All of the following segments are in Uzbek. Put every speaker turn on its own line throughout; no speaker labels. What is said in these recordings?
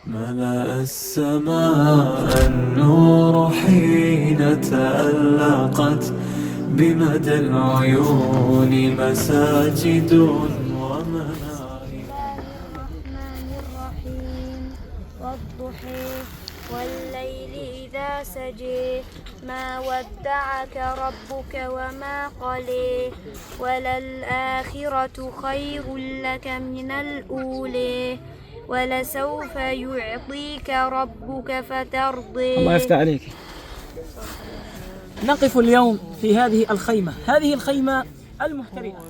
ملأ السماء النور حين تألقت بمدى العيون مساجد ومنار.
الرحمن الرحيم والضحى والليل إذا سجى ما ودعك ربك وما قلى وللآخرة خير لك من الأولى ولسوف يعطيك ربك فترضى.
الله يفتح عليك. نقف اليوم في هذه الخيمة. هذه الخيمة المحترقة.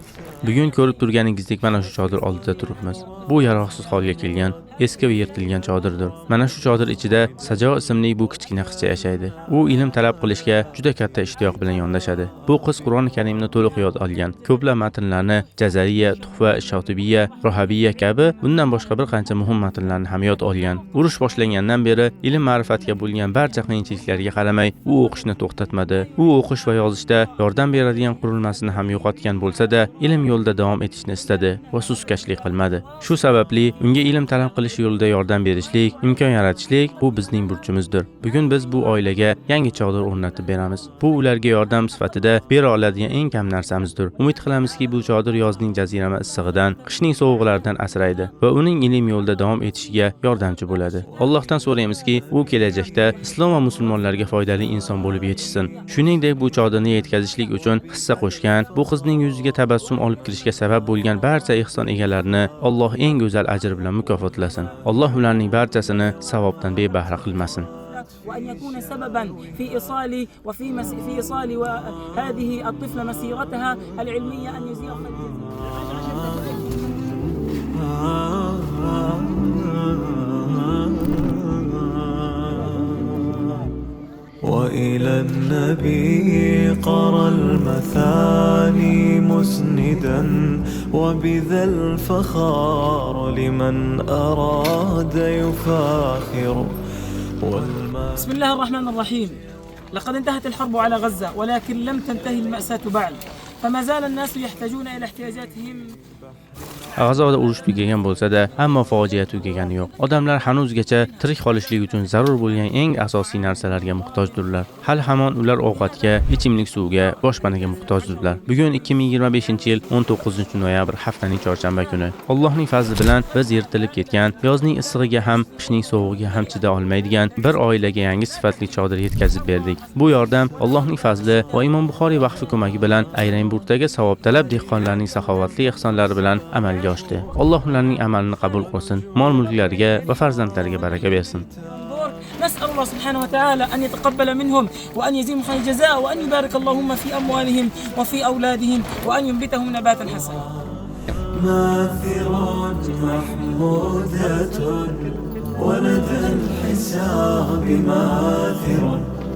Bugun ko'rib turganingizdek mana shu chodir oldida turibmiz. Bu yaroqsiz holga kelgan, eski va yirtilgan chodirdir. Mana shu chodir ichida Sajo ismli bu kichkina qizcha yashaydi. U ilm talab qilishga juda katta ishtiyoq bilan yondashadi. Bu qiz Qur'oni Karimni to'liq yod olgan. Ko'plab matnlarni Jazariya, Tuhfa, Shotibiyya, Rohabiyya kabi bundan boshqa bir qancha muhim matnlarni ham yod olgan. Urush boshlangandan beri ilm ma'rifatga bo'lgan barcha qiyinchiliklarga qaramay, u o'qishni to'xtatmadi. U o'qish va yozishda yordam beradigan qurilmasini ham yo'qotgan bo'lsa-da, ilm yo'lida davom etishni istadi va suskashlik qilmadi. Shu sababli unga ilm talab qilish yo'lida yordam berishlik, imkon yaratishlik bu bizning burchimizdir. Bugun biz bu oilaga yangi chodir o'rnatib beramiz. Bu ularga yordam sifatida bera oladigan eng kam narsamizdir. Umid qilamizki, bu chodir yozning jazirama issig'idan, qishning sovuqlaridan asraydi va uning ilm yo'lida davom etishiga yordamchi bo'ladi. Allohdan so'raymizki, u kelajakda islom va musulmonlarga foydali inson bo'lib yetishsin. Shuningdek, bu chodirni yetkazishlik uchun hissa qo'shgan, bu qizning yuziga tabassum olib kelishga sabab bo'lgan barcha ihson egalarini Alloh eng go'zal ajr bilan mukofotlasin. Alloh ularning barchasini savobdan bebahra qilmasin.
وأن يكون سببا في إيصال هذه الطفلة مسيرتها العلمية أن يزيغ
وإلى النبي قرى المثاني مسندا وبذا الفخار لمن أراد يفاخر.
بسم الله الرحمن الرحيم. لقد انتهت الحرب على غزة ولكن لم تنتهي المأساة بعد، فما زال الناس يحتاجون إلى احتياجاتهم.
G'azoda urush tugagan bo'lsa-da, ammo fojia tugagani yo'q. Odamlar hanuzgacha tirik qolishlik uchun zarur bo'lgan eng asosiy narsalarga muhtojdirlar. Hali hamon ular ovqatga, ichimlik suvga, boshpanaga muhtojdirlar. Bugun 2025-yil 19-noyabr haftaning chorshanba kuni. Allohning fazli bilan biz yirtilib ketgan, yozning issig'iga ham, qishning sovug'iga ham chida olmaydigan bir oilaga yangi sifatli chodir yetkazib berdik. Bu yordam Allohning fazli va Imom Buxoriy vaqfi ko'magi bilan Ayranburgdagi savobtalab dehqonlarning saxovatli ihsonlari bilan amalga oshdi. Alloh ularning amalini qabul qilsin, mol-mulklariga va farzandlariga baraka bersin.
نسأل الله سبحانه وتعالى أن يتقبل منهم وأن يجزيهم خير الجزاء وأن يبارك اللهم في أموالهم وفي أولادهم وأن ينبتهم نباتا حسنا.
ماثر محمودة ولدى الحساب ماثر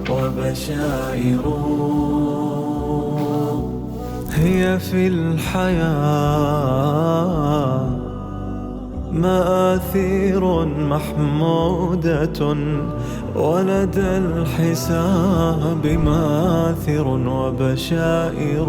وبشائر هي في الحياة مآثير محمودة ولدى الحساب ماثر وبشائر.